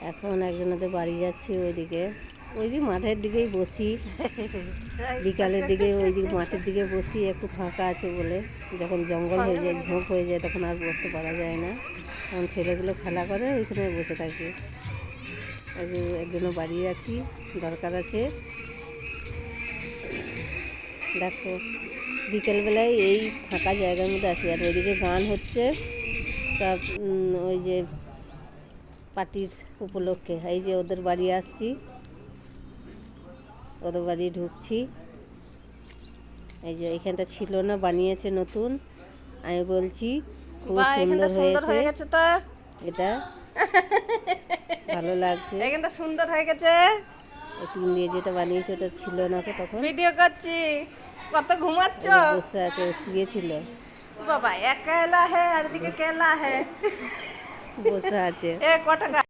এখন একজনাদের বাড়ি যাচ্ছি ওইদিকে, ওইদিকে মাঠের দিকেই বসি, বিকালের দিকে ওইদিকে মাঠের দিকে বসি, একটু ফাঁকা আছে বলে। যখন জঙ্গল হয়ে যায়, ঝোঁক হয়ে যায়, তখন আর বসতে পারা যায় না, তখন ছেলেগুলো খেলা করে, ওইখানে বসে থাকি। একজনের বাড়ি যাচ্ছি, দরকার আছে। দেখো বিকেলবেলায় এই ফাঁকা জায়গার মধ্যে আসি, আর ওইদিকে গান হচ্ছে সব, ওই যে পার্টির উপলক্ষে। এই যে ওদের বাড়ি আসছি, ওদের বাড়ি ঢুকছি। এই যে এখানটা ছিল না, বানিয়েছে নতুন। আমি বলছি খুব সুন্দর হয়েছে তো, এটা ভালো লাগছে, এখানটা সুন্দর হয়ে গেছে। টিন দিয়ে যেটা বানিয়েছে ওটা ছিল না তো, তখন ভিডিও করছি। কত ঘুমাচ্ছ? বসে আছে, শুয়েছিল বাবা। এক কেলা হে আর দিকে কেলা হে, বসে আছে। এ কটা